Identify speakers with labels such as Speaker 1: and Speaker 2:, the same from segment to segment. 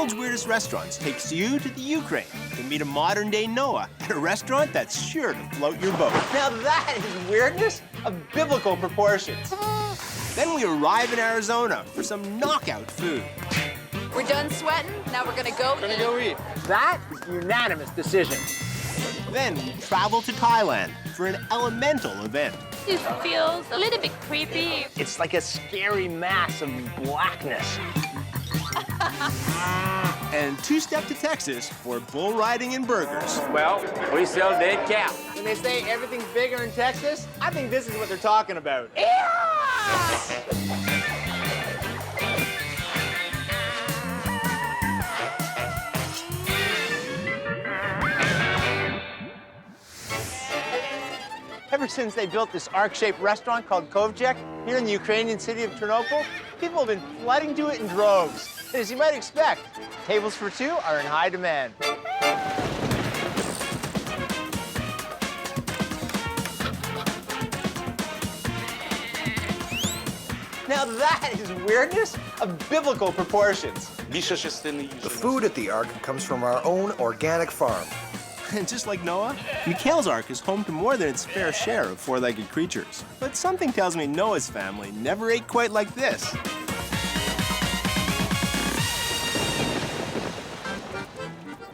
Speaker 1: World's Weirdest Restaurants takes you to the Ukraine to meet a modern-day Noah at a restaurant that's sure to float your boat.
Speaker 2: Now that is weirdness of biblical proportions.
Speaker 1: Then we arrive in Arizona for some knockout food.
Speaker 3: We're done sweating, now we're gonna go eat.
Speaker 2: That is a unanimous decision.
Speaker 1: Then we travel to Thailand for an elemental event.
Speaker 4: It feels a little bit creepy.
Speaker 2: It's like a scary mass of blackness.
Speaker 1: And two-step to Texas for bull riding and burgers.
Speaker 2: Well, we sell dead cow. When they say everything's bigger in Texas, I think this is what they're talking about. Ever since they built this arc-shaped restaurant called Kovjek here in the Ukrainian city of Ternopil, people have been flooding to it in droves. And as you might expect, tables for two are in high demand. Now that is weirdness of biblical proportions.
Speaker 5: The food at the Ark comes from our own organic farm.
Speaker 1: And just like Noah, Mikhail's Ark is home to more than its fair share of four-legged creatures. But something tells me Noah's family never ate quite like this.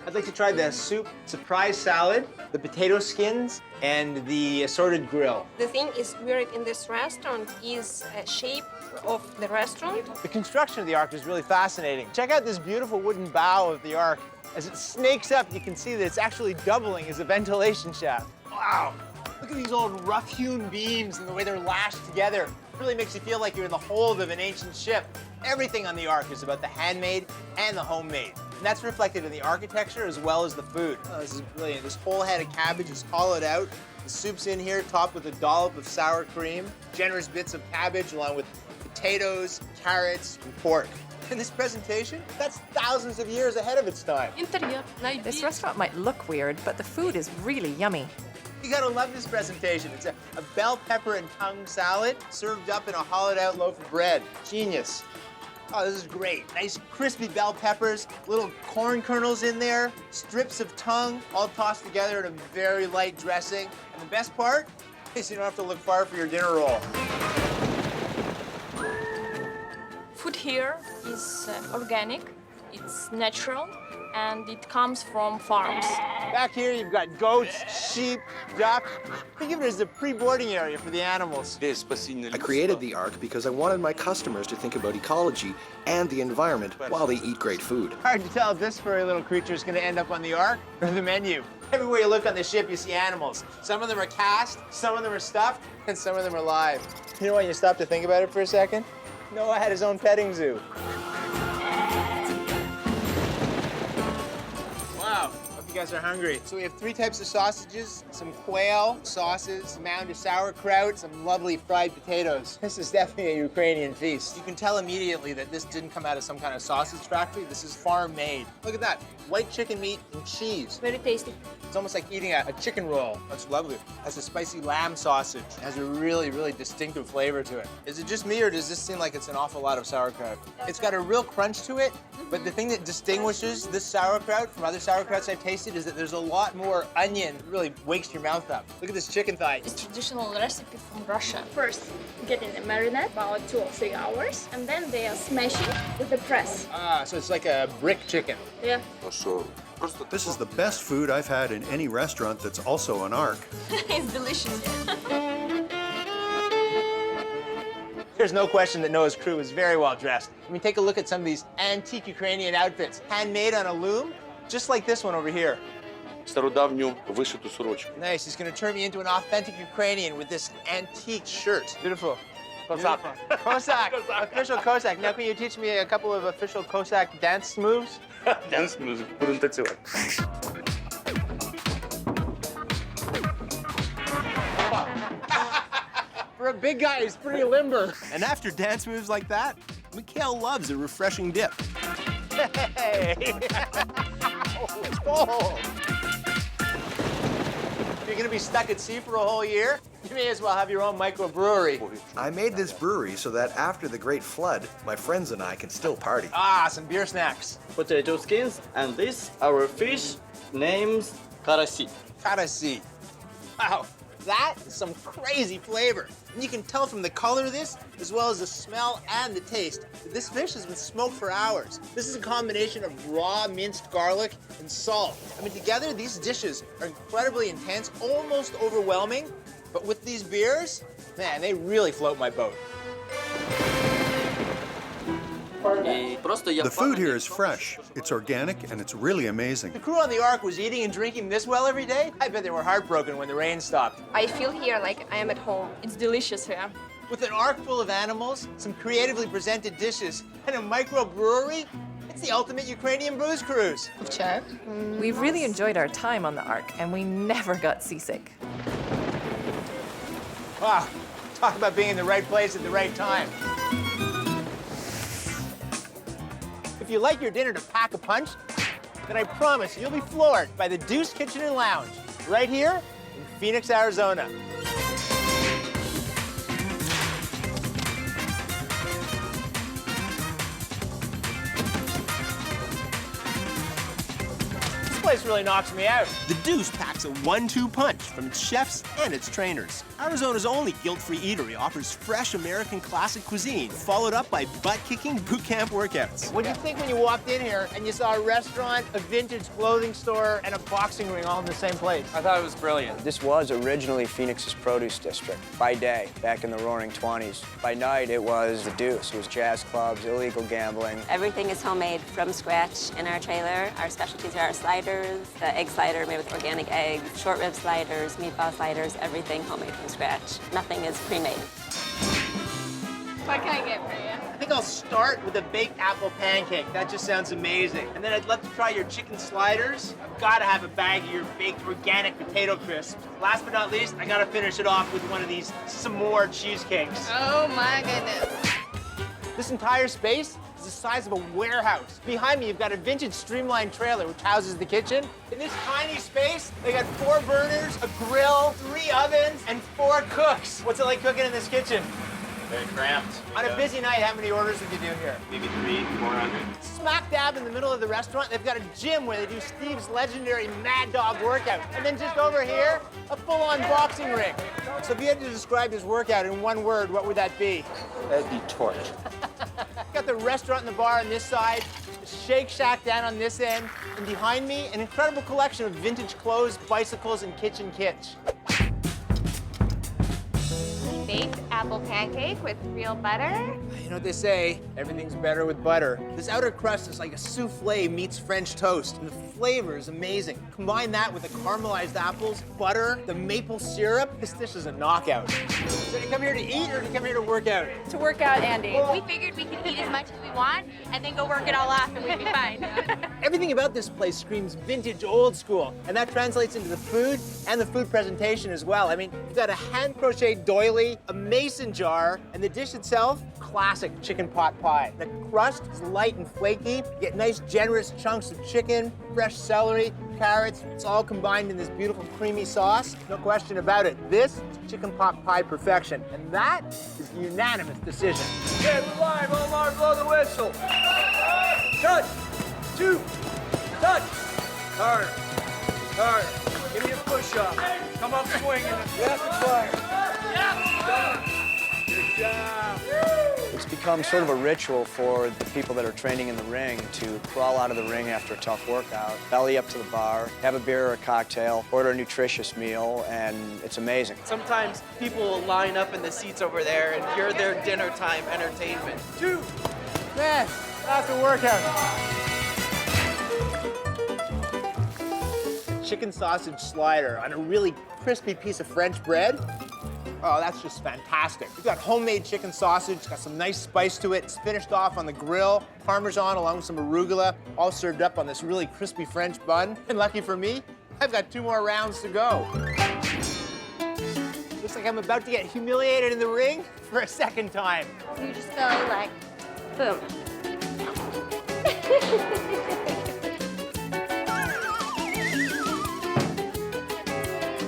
Speaker 2: I'd like to try the soup surprise salad, the potato skins, and the assorted grill.
Speaker 6: The thing is weird in this restaurant is a shape of the restaurant.
Speaker 2: The construction of the Ark is really fascinating. Check out this beautiful wooden bow of the Ark. As it snakes up, you can see that it's actually doubling as a ventilation shaft. Wow! Look at these old rough-hewn beams and the way they're lashed together. It really makes you feel like you're in the hold of an ancient ship. Everything on the Ark is about the handmade and the homemade. And that's reflected in the architecture as well as the food. Oh, this is brilliant. This whole head of cabbage is hollowed out. The soup's in here, topped with a dollop of sour cream. Generous bits of cabbage along with potatoes, carrots, and pork. In this presentation, that's thousands of years ahead of its time.
Speaker 3: This restaurant might look weird, but the food is really yummy.
Speaker 2: You gotta love this presentation. It's a bell pepper and tongue salad served up in a hollowed out loaf of bread. Genius. Oh, this is great. Nice crispy bell peppers, little corn kernels in there, strips of tongue, all tossed together in a very light dressing. And the best part is you don't have to look far for your dinner roll.
Speaker 4: Food here is organic, it's natural, and it comes from farms.
Speaker 2: Back here, you've got goats, sheep, duck. Think of it as a pre-boarding area for the animals.
Speaker 5: I created the Ark because I wanted my customers to think about ecology and the environment while they eat great food.
Speaker 2: Hard to tell if this furry little creature is going to end up on the Ark or the menu. Everywhere you look on the ship, you see animals. Some of them are cast, some of them are stuffed, and some of them are live. You know when you stop to think about it for a second? Noah had his own petting zoo. Wow, hope you guys are hungry. So we have 3 types of sausages, some quail, sauces, a mound of sauerkraut, some lovely fried potatoes. This is definitely a Ukrainian feast. You can tell immediately that this didn't come out of some kind of sausage factory. This is farm-made. Look at that, white chicken meat and cheese.
Speaker 6: Very tasty.
Speaker 2: It's almost like eating a chicken roll. That's lovely. It has a spicy lamb sausage. It has a really, really distinctive flavor to it. Is it just me, or does this seem like it's an awful lot of sauerkraut? It's got a real crunch to it, but the thing that distinguishes this sauerkraut from other sauerkrauts I've tasted is that there's a lot more onion. It really wakes your mouth up. Look at this chicken thigh.
Speaker 4: It's a traditional recipe from Russia. First, get in the marinade about 2 or 3 hours, and then they are smashing with a press.
Speaker 2: Ah, so it's like a brick chicken.
Speaker 4: Yeah.
Speaker 7: This is the best food I've had in any restaurant that's also an Ark.
Speaker 4: It's delicious.
Speaker 2: There's no question that Noah's crew is very well dressed. I mean, take a look at some of these antique Ukrainian outfits, handmade on a loom, just like this one over here. Nice, he's gonna turn me into an authentic Ukrainian with this antique shirt. Beautiful. Cossack. Cossack, official Cossack. Now can you teach me a couple of official Cossack dance moves?
Speaker 5: Dance music, будем танцевать.
Speaker 2: For a big guy, he's pretty limber.
Speaker 1: And after dance moves like that, Mikhail loves a refreshing dip.
Speaker 2: Hey! It's cold. you're gonna be stuck at sea for a whole year, you may as well have your own microbrewery.
Speaker 5: I made this brewery so that after the Great Flood, my friends and I can still party.
Speaker 2: Ah, some beer snacks.
Speaker 8: Potato skins, and this our fish names karasi.
Speaker 2: Karasi. Wow, that is some crazy flavor. And you can tell from the color of this, as well as the smell and the taste, that this fish has been smoked for hours. This is a combination of raw minced garlic and salt. I mean, together, these dishes are incredibly intense, almost overwhelming. But with these beers, man, they really float my boat.
Speaker 7: The food here is fresh, it's organic, and it's really amazing.
Speaker 2: The crew on the Ark was eating and drinking this well every day. I bet they were heartbroken when the rain stopped.
Speaker 6: I feel here like I am at home. It's delicious here.
Speaker 2: With an Ark full of animals, some creatively presented dishes, and a microbrewery, it's the ultimate Ukrainian booze cruise.
Speaker 3: We really enjoyed our time on the Ark, and we never got seasick.
Speaker 2: Wow, talk about being in the right place at the right time. If you like your dinner to pack a punch, then I promise you'll be floored by the Deuce Kitchen and Lounge, right here in Phoenix, Arizona. This place really knocks me out.
Speaker 1: The Deuce packs a 1-2 punch from its chefs and its trainers. Arizona's only guilt-free eatery offers fresh American classic cuisine, followed up by butt-kicking boot camp workouts.
Speaker 2: What did you think when you walked in here and you saw a restaurant, a vintage clothing store, and a boxing ring all in the same place?
Speaker 9: I thought it was brilliant. This was originally Phoenix's produce district. By day, back in the roaring 20s. By night, it was the Deuce. It was jazz clubs, illegal gambling.
Speaker 10: Everything is homemade from scratch in our trailer. Our specialties are our sliders, the egg slider made with organic eggs, short rib sliders, meatball sliders, everything homemade from scratch. Nothing is pre-made.
Speaker 4: What can I get for you?
Speaker 2: I think I'll start with a baked apple pancake. That just sounds amazing. And then I'd love to try your chicken sliders. I've got to have a bag of your baked organic potato crisps. Last but not least, I got to finish it off with one of these s'more cheesecakes.
Speaker 4: Oh my goodness.
Speaker 2: This entire space is the size of a warehouse. Behind me, you've got a vintage streamlined trailer, which houses the kitchen. In this tiny space, they got 4 burners, a grill, 3 ovens, and 4 cooks. What's it like cooking in this kitchen?
Speaker 8: Very cramped.
Speaker 2: On a busy night, how many orders did you do here?
Speaker 8: Maybe 300-400.
Speaker 2: Smack dab in the middle of the restaurant, they've got a gym where they do Steve's legendary Mad Dog workout. And then just over here, a full-on boxing ring. So if you had to describe this workout in one word, what would that be?
Speaker 8: That'd be torch.
Speaker 2: Got the restaurant and the bar on this side, the Shake Shack down on this end, and behind me, an incredible collection of vintage clothes, bicycles, and kitchen kits.
Speaker 6: Baked apple pancake with real butter.
Speaker 2: You know what they say, everything's better with butter. This outer crust is like a souffle meets French toast, and the flavor is amazing. Combine that with the caramelized apples, butter, the maple syrup, this dish is a knockout. So do you come here to eat or do you come here to work out?
Speaker 3: To work out, Andy.
Speaker 4: We figured we could eat as much as we want and then go work it all off and we'd be fine.
Speaker 2: Everything about this place screams vintage old school, and that translates into the food and the food presentation as well. I mean, you've got a hand-crocheted doily, a mason jar, and the dish itself, classic chicken pot pie. The crust is light and flaky. You get nice, generous chunks of chicken, fresh celery, carrots. It's all combined in this beautiful creamy sauce. No question about it. This is chicken pot pie perfection, and that is a unanimous decision.
Speaker 9: Okay, we're live. Omar, blow the whistle. Touch. 2. Touch. Turn. Turn. Give me a push-up. Come up swinging. Rapid fire. Good job. It's become sort of a ritual for the people that are training in the ring to crawl out of the ring after a tough workout, belly up to the bar, have a beer or a cocktail, order a nutritious meal, and it's amazing.
Speaker 11: Sometimes people will line up in the seats over there and you're their dinner time entertainment.
Speaker 2: 2. Man, after workout. Chicken sausage slider on a really crispy piece of French bread. Oh, that's just fantastic. We've got homemade chicken sausage, got some nice spice to it. It's finished off on the grill, Parmesan along with some arugula, all served up on this really crispy French bun. And lucky for me, I've got 2 more rounds to go. Looks like I'm about to get humiliated in the ring for a second time.
Speaker 4: You just go like, boom.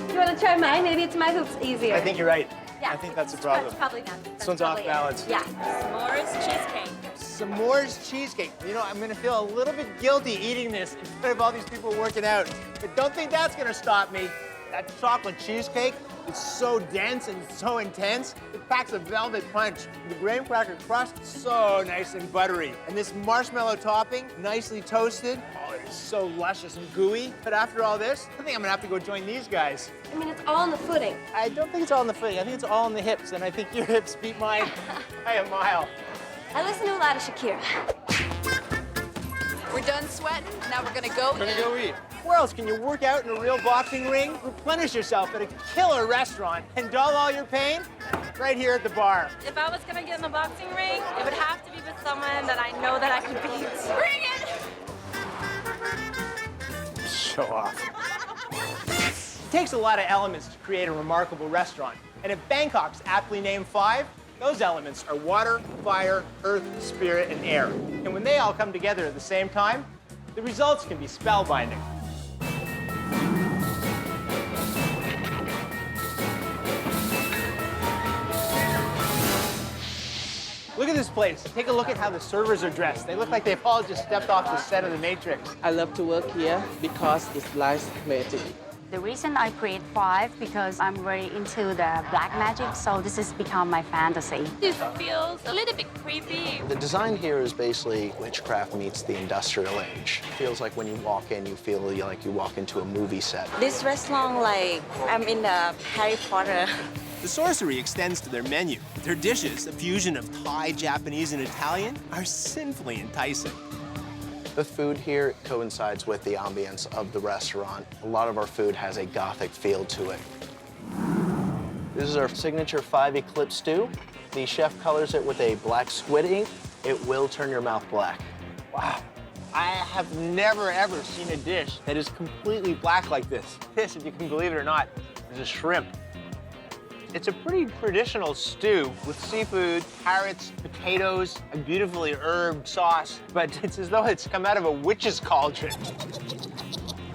Speaker 4: You want to
Speaker 6: to try mine? Maybe it's mine who's easier.
Speaker 2: I think you're right.
Speaker 6: Yeah.
Speaker 2: I think that's the problem.
Speaker 6: Probably not.
Speaker 2: This one's off balance.
Speaker 6: Yeah.
Speaker 10: S'mores cheesecake.
Speaker 2: S'mores cheesecake. You know, I'm gonna feel a little bit guilty eating this in front of all these people working out. But don't think that's gonna stop me. That chocolate cheesecake is so dense and so intense. It packs a velvet punch. The graham cracker crust, so nice and buttery. And this marshmallow topping, nicely toasted. Oh, it is so luscious and gooey. But after all this, I think I'm gonna have to go join these guys.
Speaker 6: I mean, it's all in the footing.
Speaker 2: I don't think it's all in the footing. I think it's all in the hips. And I think your hips beat mine by a mile.
Speaker 6: I listen to a lot of Shakira.
Speaker 3: We're done sweating. Now we're gonna go eat.
Speaker 2: Where else can you work out in a real boxing ring? Replenish yourself at a killer restaurant and dull all your pain right here at the bar.
Speaker 10: If I was gonna get in the boxing ring, it would have to be with someone that I know that I could beat. Bring it!
Speaker 2: Show off. It takes a lot of elements to create a remarkable restaurant. And if Bangkok's aptly named 5, those elements are water, fire, earth, spirit, and air. And when they all come together at the same time, the results can be spellbinding. Look at this place. Take a look at how the servers are dressed. They look like they've all just stepped off the set of The Matrix.
Speaker 11: I love to work here because it's life magic.
Speaker 12: The reason I create 5 because I'm very into the black magic, so this has become my fantasy.
Speaker 10: This feels a little bit creepy.
Speaker 5: The design here is basically witchcraft meets the industrial age. It feels like when you walk in, you feel like you walk into a movie set.
Speaker 10: This restaurant, like, I'm in the Harry Potter.
Speaker 1: The sorcery extends to their menu. Their dishes, a fusion of Thai, Japanese, and Italian, are sinfully enticing.
Speaker 5: The food here coincides with the ambience of the restaurant. A lot of our food has a Gothic feel to it. This is our signature 5 Eclipse stew. The chef colors it with a black squid ink. It will turn your mouth black.
Speaker 2: Wow. I have never, ever seen a dish that is completely black like this. This, if you can believe it or not, is a shrimp. It's a pretty traditional stew with seafood, carrots, potatoes, a beautifully herbed sauce, but it's as though it's come out of a witch's cauldron.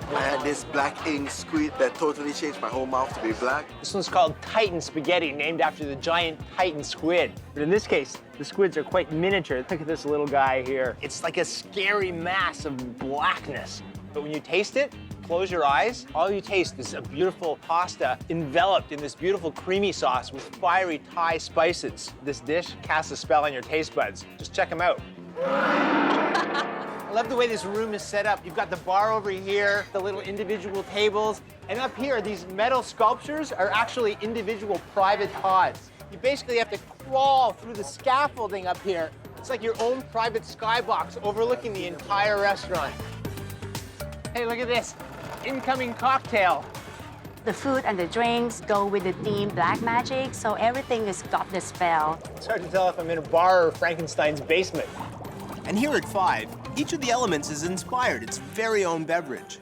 Speaker 13: I had this black ink squid that totally changed my whole mouth to be black.
Speaker 2: This one's called Titan spaghetti, named after the giant Titan squid. But in this case, the squids are quite miniature. Look at this little guy here. It's like a scary mass of blackness. But when you taste it, close your eyes, all you taste is a beautiful pasta enveloped in this beautiful creamy sauce with fiery Thai spices. This dish casts a spell on your taste buds. Just check them out. I love the way this room is set up. You've got the bar over here, the little individual tables, and up here, these metal sculptures are actually individual private pods. You basically have to crawl through the scaffolding up here. It's like your own private skybox overlooking the entire restaurant. Hey, look at this. Incoming cocktail.
Speaker 12: The food and the drinks go with the theme black magic, so everything has got the spell.
Speaker 2: It's hard to tell if I'm in a bar or Frankenstein's basement.
Speaker 1: And here at 5, each of the elements has inspired its very own beverage.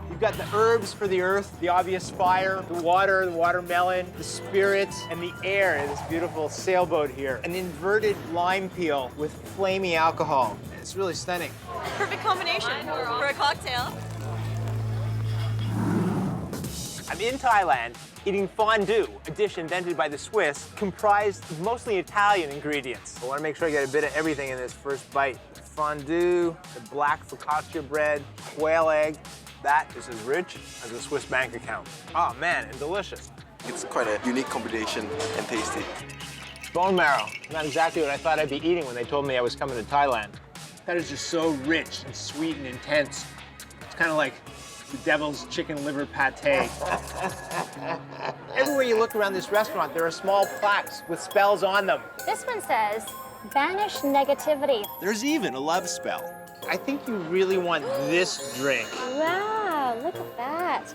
Speaker 2: You've got the herbs for the earth, the obvious fire, the water, the watermelon, the spirits, and the air in this beautiful sailboat here. An inverted lime peel with flamey alcohol. It's really stunning.
Speaker 10: Perfect combination for a cocktail.
Speaker 2: I'm in Thailand eating fondue, a dish invented by the Swiss, comprised of mostly Italian ingredients. I want to make sure I get a bit of everything in this first bite. Fondue, the black focaccia bread, quail egg. That is as rich as a Swiss bank account. Oh man, and delicious.
Speaker 13: It's quite a unique combination and tasty.
Speaker 2: Bone marrow, not exactly what I thought I'd be eating when they told me I was coming to Thailand. That is just so rich and sweet and intense. It's kind of like the devil's chicken liver pate. Everywhere you look around this restaurant, there are small plaques with spells on them.
Speaker 4: This one says, banish negativity.
Speaker 1: There's even a love spell.
Speaker 2: I think you really want this drink.
Speaker 4: Wow, look at that.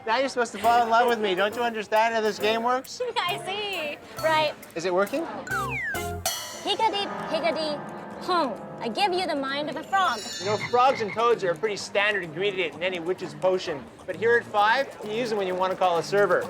Speaker 2: Now you're supposed to fall in love with me. Don't you understand how this game works?
Speaker 4: I see. Right.
Speaker 2: Is it working?
Speaker 4: Higgity, higgity, hum. I give you the mind of a frog.
Speaker 2: You know, frogs and toads are a pretty standard ingredient in any witch's potion. But here at 5, you use them when you want to call a server.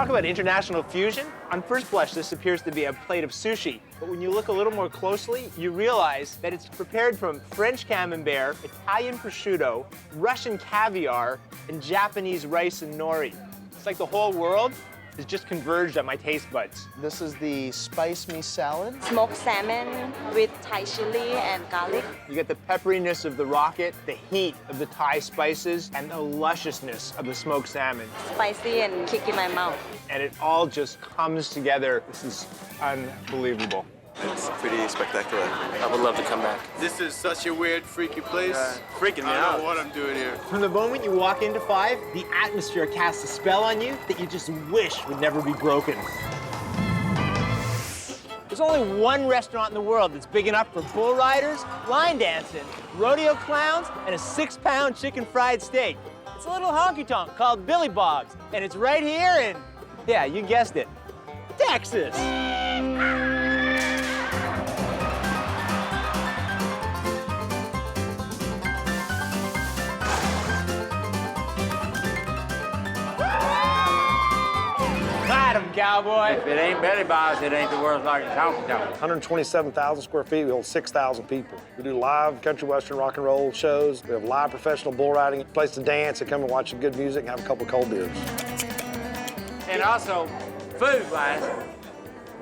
Speaker 2: Talk about international fusion. On first blush, this appears to be a plate of sushi. But when you look a little more closely, you realize that it's prepared from French camembert, Italian prosciutto, Russian caviar, and Japanese rice and nori. It's like the whole world has just converged on my taste buds.
Speaker 5: This is the spice me salad.
Speaker 14: Smoked salmon with Thai chili and garlic.
Speaker 2: You get the pepperiness of the rocket, the heat of the Thai spices, and the lusciousness of the smoked salmon.
Speaker 14: Spicy and kick in my mouth.
Speaker 2: And it all just comes together. This is unbelievable.
Speaker 13: It's pretty spectacular.
Speaker 11: I would love to come back. This is such a weird, freaky place. Freaking me out. I don't know what I'm doing here.
Speaker 2: From the moment you walk into Five, the atmosphere casts a spell on you that you just wish would never be broken. There's only one restaurant in the world that's big enough for bull riders, line dancing, rodeo clowns, and a 6-pound chicken fried steak. It's a little honky-tonk called Billy Bob's, and it's right here in, yeah, you guessed it, Texas. Got him, cowboy.
Speaker 15: If it ain't Billy Bob's, it ain't the world's largest honky tonk.
Speaker 16: 127,000 square feet, we hold 6,000 people. We do live country western rock and roll shows. We have live professional bull riding, place to dance, and come and watch some good music and have a couple of cold beers.
Speaker 15: And also, food-wise,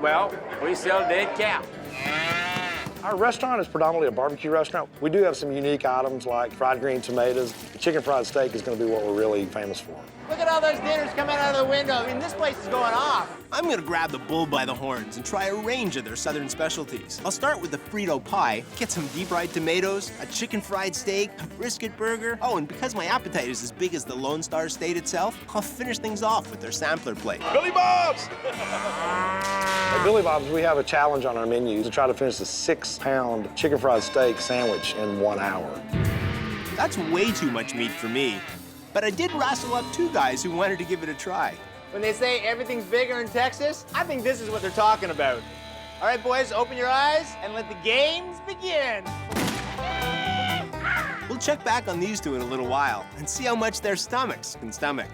Speaker 15: well, we sell dead cow.
Speaker 16: Our restaurant is predominantly a barbecue restaurant. We do have some unique items like fried green tomatoes. The chicken fried steak is going to be what we're really famous for.
Speaker 2: Look at all those dinners coming out of the window. I mean, this place is going off.
Speaker 1: I'm gonna grab the bull by the horns and try a range of their southern specialties. I'll start with the Frito pie, get some deep-fried tomatoes, a chicken fried steak, a brisket burger. Oh, and because my appetite is as big as the Lone Star State itself, I'll finish things off with their sampler plate.
Speaker 16: Billy Bob's! At Billy Bob's, we have a challenge on our menu to try to finish the 6-pound chicken fried steak sandwich in 1 hour.
Speaker 1: That's way too much meat for me. But I did wrestle up 2 guys who wanted to give it a try.
Speaker 2: When they say everything's bigger in Texas, I think this is what they're talking about. All right, boys, open your eyes and let the games begin.
Speaker 1: We'll check back on these 2 in a little while and see how much their stomachs can stomach.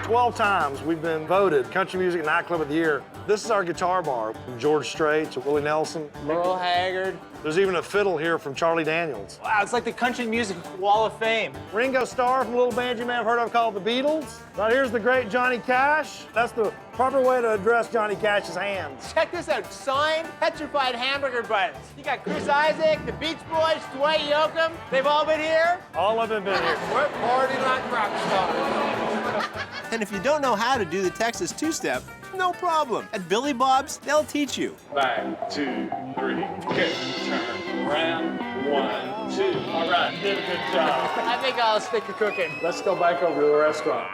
Speaker 16: 12 times we've been voted Country Music Nightclub of the Year. This is our guitar bar, from George Strait to Willie Nelson.
Speaker 2: Merle Haggard.
Speaker 16: There's even a fiddle here from Charlie Daniels.
Speaker 2: Wow, it's like the Country Music Wall of Fame.
Speaker 16: Ringo Starr from a little band you may have heard of called the Beatles. Right here's the great Johnny Cash. That's the proper way to address Johnny Cash's hands.
Speaker 2: Check this out, signed petrified hamburger buns. You got Chris Isaac, the Beach Boys, Dwight Yoakam. They've all been here?
Speaker 16: All of them been here.
Speaker 9: We're party like rock stars.
Speaker 1: And if you don't know how to do the Texas two-step, no problem. At Billy Bob's, they'll teach you.
Speaker 17: 5, 2, 3, okay, turn around, 1, 2. All right, did a good job.
Speaker 2: I think I'll stick to cooking.
Speaker 16: Let's go back over to the restaurant.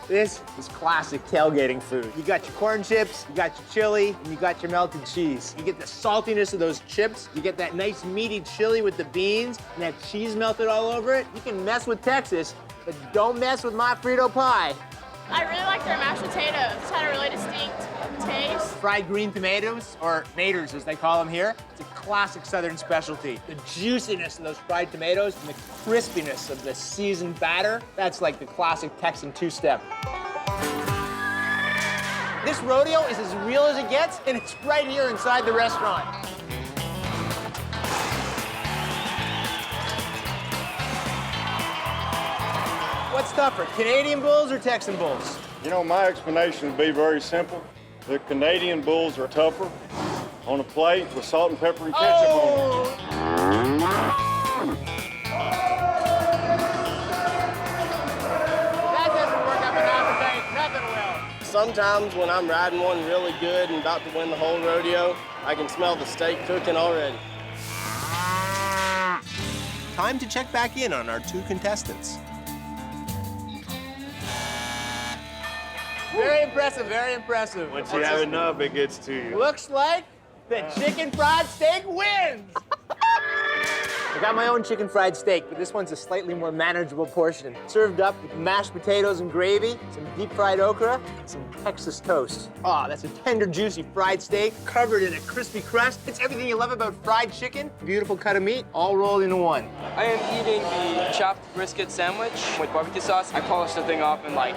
Speaker 2: This is classic tailgating food. You got your corn chips, you got your chili, and you got your melted cheese. You get the saltiness of those chips, you get that nice meaty chili with the beans, and that cheese melted all over it. You can mess with Texas, but don't mess with my Frito pie.
Speaker 4: I really like their mashed potatoes. It's had a really distinct taste.
Speaker 2: Fried green tomatoes, or naters as they call them here, it's a classic Southern specialty. The juiciness of those fried tomatoes and the crispiness of the seasoned batter, that's like the classic Texan two-step. This rodeo is as real as it gets, and it's right here inside the restaurant. What's tougher, Canadian bulls or Texan bulls?
Speaker 17: You know, my explanation would be very simple. The Canadian bulls are tougher on a plate with salt and pepper and ketchup on it.
Speaker 2: That doesn't work up an appetite, nothing will.
Speaker 11: Sometimes when I'm riding one really good and about to win the whole rodeo, I can smell the steak cooking already.
Speaker 1: Time to check back in on our 2 contestants.
Speaker 2: Very impressive, very impressive.
Speaker 17: Once you have enough, it gets to you.
Speaker 2: Looks like the chicken fried steak wins. I got my own chicken fried steak, but this one's a slightly more manageable portion. Served up with mashed potatoes and gravy, some deep fried okra, and some Texas toast. Oh, that's a tender, juicy fried steak covered in a crispy crust. It's everything you love about fried chicken. Beautiful cut of meat, all rolled into one.
Speaker 18: I am eating the chopped brisket sandwich with barbecue sauce. I polish the thing off in like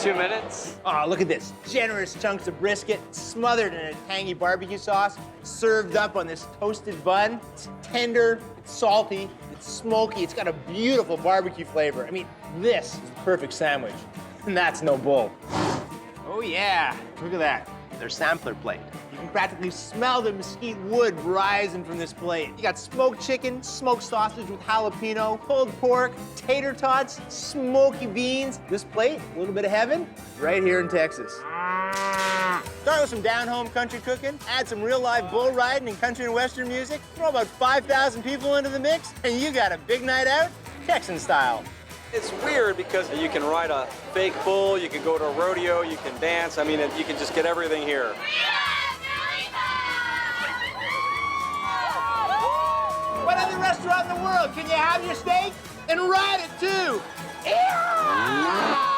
Speaker 18: 2 minutes.
Speaker 2: Oh, look at this. Generous chunks of brisket smothered in a tangy barbecue sauce, served up on this toasted bun. It's tender, it's salty, it's smoky, it's got a beautiful barbecue flavor. I mean, this is the perfect sandwich. And that's no bull. Oh yeah, look at that. Their sampler plate. You can practically smell the mesquite wood rising from this plate. You got smoked chicken, smoked sausage with jalapeno, pulled pork, tater tots, smoky beans. This plate, a little bit of heaven, right here in Texas. Start with some down-home country cooking, add some real live bull riding and country and western music, throw about 5,000 people into the mix, and you got a big night out, Texan style.
Speaker 9: It's weird because you can ride a fake bull, you can go to a rodeo, you can dance. I mean, you can just get everything here.
Speaker 2: What other restaurant in the world can you have your steak and ride it too? Yeah!